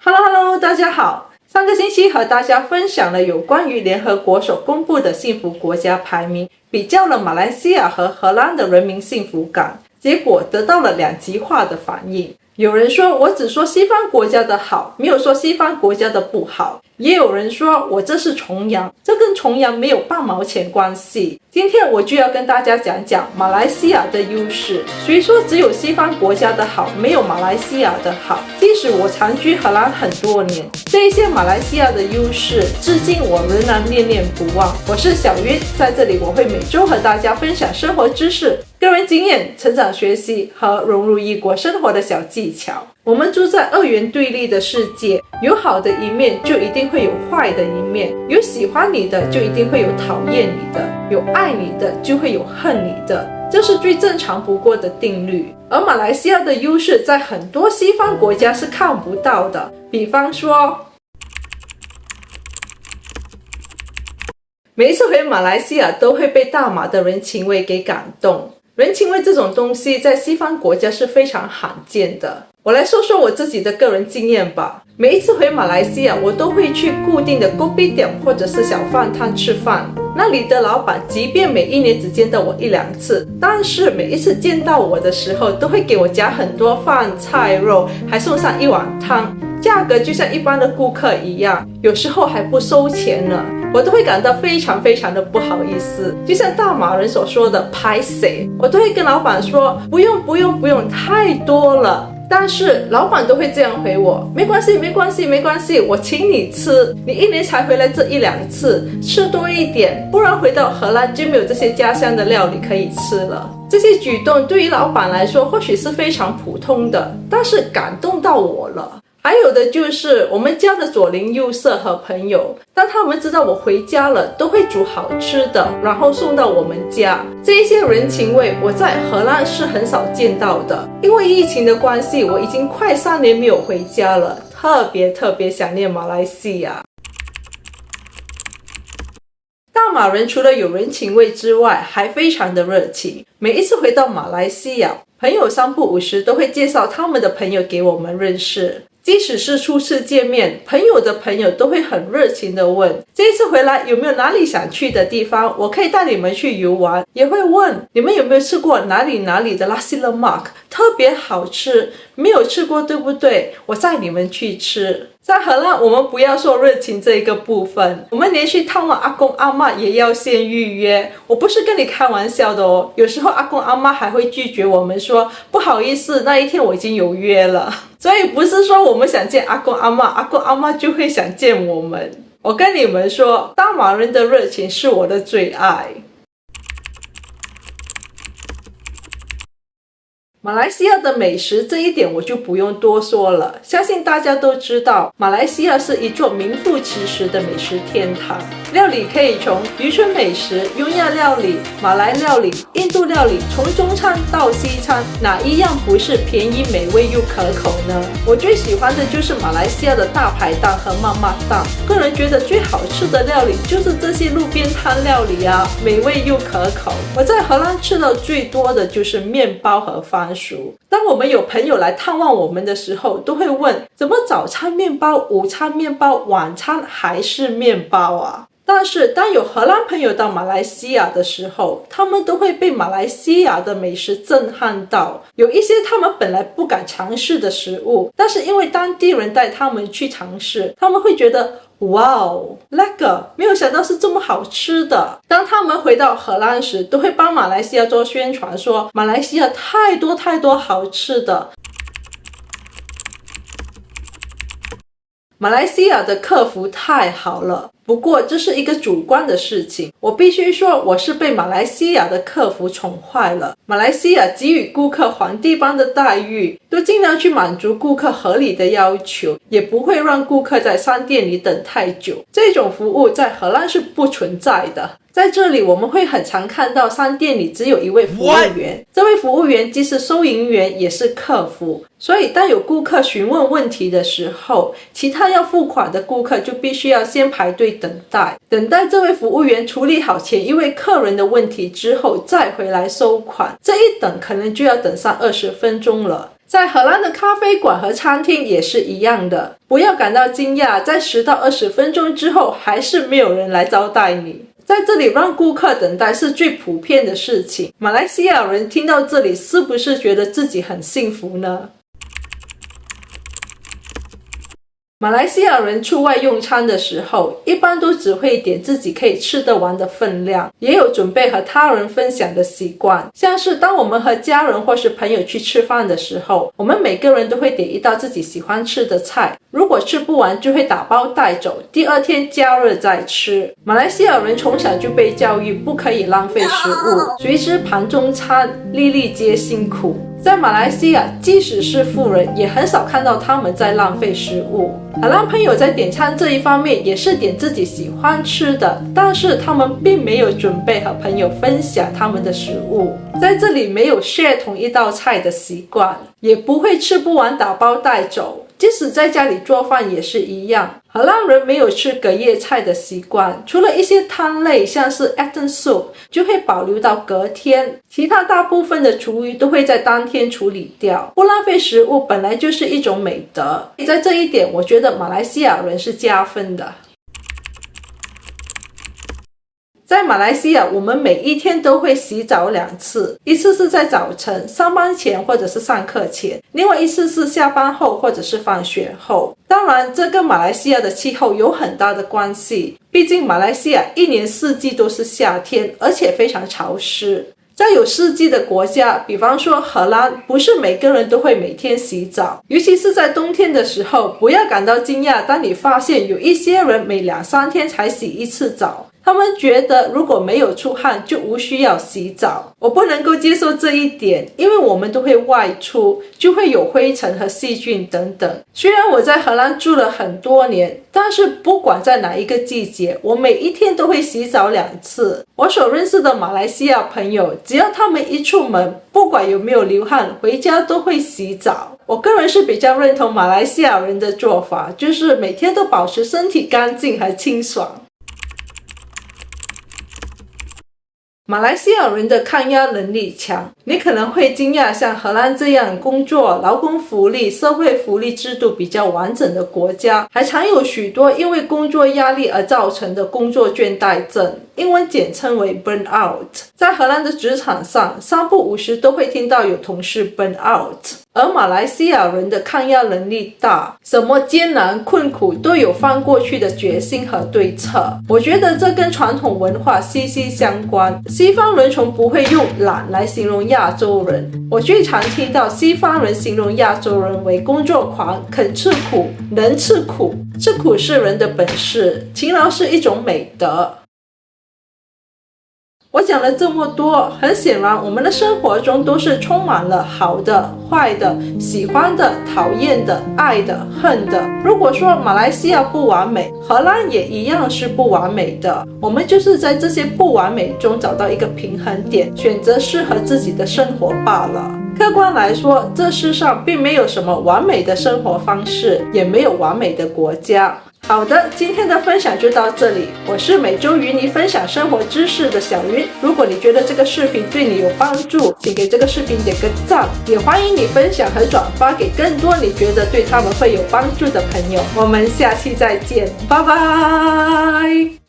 Hello， 大家好。上个星期和大家分享了有关于联合国所公布的幸福国家排名，比较了马来西亚和荷兰的人民幸福感，结果得到了两极化的反应。有人说我只说西方国家的好，没有说西方国家的不好，也有人说我这是崇洋，这跟崇洋没有半毛钱关系。今天我就要跟大家讲讲马来西亚的优势。虽说只有西方国家的好，没有马来西亚的好，即使我长居荷兰很多年，这一些马来西亚的优势至今我仍然念念不忘。我是小云，在这里我会每周和大家分享生活知识、个人经验、成长学习和融入异国生活的小技巧。我们住在二元对立的世界，有好的一面就一定会有坏的一面，有喜欢你的就一定会有讨厌你的，有爱你的就会有恨你的，这是最正常不过的定律。而马来西亚的优势在很多西方国家是看不到的，比方说每一次回马来西亚都会被大马的人情味给感动。人情味这种东西在西方国家是非常罕见的。我来说说我自己的个人经验吧。每一次回马来西亚，我都会去固定的 Kopitiam 或者是小饭摊吃饭。那里的老板即便每一年只见到我一两次，但是每一次见到我的时候都会给我夹很多饭菜肉，还送上一碗汤，价格就像一般的顾客一样，有时候还不收钱呢。我都会感到非常的不好意思，就像大马人所说的拍谁，我都会跟老板说不用，太多了。但是老板都会这样回我，没关系，我请你吃，你一年才回来这一两次，吃多一点，不然回到荷兰就没有这些家乡的料理可以吃了。这些举动对于老板来说或许是非常普通的，但是感动到我了。还有的就是我们家的左邻右舍和朋友，当他们知道我回家了，都会煮好吃的，然后送到我们家。这一些人情味我在荷兰是很少见到的。因为疫情的关系，我已经快3年没有回家了，特别想念马来西亚。大马人除了有人情味之外，还非常的热情。每一次回到马来西亚，朋友3不5时都会介绍他们的朋友给我们认识。即使是初次见面，朋友的朋友都会很热情的问，这一次回来有没有哪里想去的地方，我可以带你们去游玩。也会问你们有没有吃过哪里的拉西勒玛克，特别好吃，没有吃过对不对？我带你们去吃。在荷兰，我们不要说热情这一个部分，我们连去探望阿公阿嬷也要先预约。我不是跟你开玩笑的哦，有时候阿公阿嬷还会拒绝我们说，不好意思，那一天我已经有约了。所以不是说我们想见阿公阿嬷，阿公阿嬷就会想见我们。我跟你们说，大马人的热情是我的最爱。马来西亚的美食这一点我就不用多说了，相信大家都知道，马来西亚是一座名副其实的美食天堂。料理可以从渔村美食、雍亚料理、马来料理、印度料理，从中餐到西餐，哪一样不是便宜、美味又可口呢？我最喜欢的就是马来西亚的大排档和妈妈档，个人觉得最好吃的料理就是这些路边摊料理啊，美味又可口。我在荷兰吃到最多的就是面包和番薯。当我们有朋友来探望我们的时候，都会问，怎么早餐面包、午餐面包、晚餐还是面包啊？但是当有荷兰朋友到马来西亚的时候，他们都会被马来西亚的美食震撼到。有一些他们本来不敢尝试的食物，但是因为当地人带他们去尝试，他们会觉得哇哦，那个没有想到是这么好吃的。当他们回到荷兰时，都会帮马来西亚做宣传，说马来西亚太多好吃的。马来西亚的客服太好了，不过这是一个主观的事情，我必须说我是被马来西亚的客服宠坏了。马来西亚给予顾客皇帝般的待遇，都尽量去满足顾客合理的要求，也不会让顾客在商店里等太久。这种服务在荷兰是不存在的。在这里我们会很常看到商店里只有一位服务员，这位服务员既是收银员也是客服，所以当有顾客询问问题的时候，其他要付款的顾客就必须要先排队等待这位服务员处理好前一位客人的问题之后再回来收款，这一等可能就要等上20分钟了。在荷兰的咖啡馆和餐厅也是一样的，不要感到惊讶，在10到20分钟之后还是没有人来招待你。在这里让顾客等待是最普遍的事情。马来西亚人听到这里是不是觉得自己很幸福呢？马来西亚人出外用餐的时候，一般都只会点自己可以吃得完的分量，也有准备和他人分享的习惯。像是当我们和家人或是朋友去吃饭的时候，我们每个人都会点一道自己喜欢吃的菜，如果吃不完就会打包带走，第二天加热再吃。马来西亚人从小就被教育不可以浪费食物，谁知盘中餐，粒粒皆辛苦。在马来西亚，即使是富人，也很少看到他们在浪费食物。荷兰朋友在点餐这一方面也是点自己喜欢吃的，但是他们并没有准备和朋友分享他们的食物。在这里没有 share 同一道菜的习惯，也不会吃不完打包带走。即使在家里做饭也是一样，荷兰人没有吃隔夜菜的习惯，除了一些汤类像是 eten soup 就会保留到隔天，其他大部分的厨余都会在当天处理掉。不浪费食物本来就是一种美德，在这一点我觉得马来西亚人是加分的。在马来西亚，我们每一天都会洗澡2次，一次是在早晨上班前或者是上课前，另外一次是下班后或者是放学后。当然这跟马来西亚的气候有很大的关系，毕竟马来西亚一年四季都是夏天，而且非常潮湿。在有四季的国家，比方说荷兰，不是每个人都会每天洗澡，尤其是在冬天的时候，不要感到惊讶，当你发现有一些人每2-3天才洗一次澡。他们觉得如果没有出汗就无需要洗澡，我不能够接受这一点，因为我们都会外出，就会有灰尘和细菌等等。虽然我在荷兰住了很多年，但是不管在哪一个季节，我每一天都会洗澡2次。我所认识的马来西亚朋友，只要他们一出门，不管有没有流汗，回家都会洗澡。我个人是比较认同马来西亚人的做法，就是每天都保持身体干净和清爽。马来西亚人的抗压能力强，你可能会惊讶，像荷兰这样工作、劳工福利、社会福利制度比较完整的国家，还常有许多因为工作压力而造成的工作倦怠症，英文简称为 burnout。 在荷兰的职场上，3不5时都会听到有同事 burnout。 而马来西亚人的抗压能力大，什么艰难困苦都有翻过去的决心和对策。我觉得这跟传统文化息息相关。西方人从不会用懒来形容亚洲人，我最常听到西方人形容亚洲人为工作狂，肯吃苦，能吃苦，吃苦是人的本事，勤劳是一种美德。我讲了这么多，很显然我们的生活中都是充满了好的、坏的、喜欢的、讨厌的、爱的、恨的。如果说马来西亚不完美，荷兰也一样是不完美的。我们就是在这些不完美中找到一个平衡点，选择适合自己的生活罢了。客观来说，这世上并没有什么完美的生活方式，也没有完美的国家。好的，今天的分享就到这里。我是每周与你分享生活知识的小云。如果你觉得这个视频对你有帮助，请给这个视频点个赞，也欢迎你分享和转发给更多你觉得对他们会有帮助的朋友。我们下期再见，拜拜。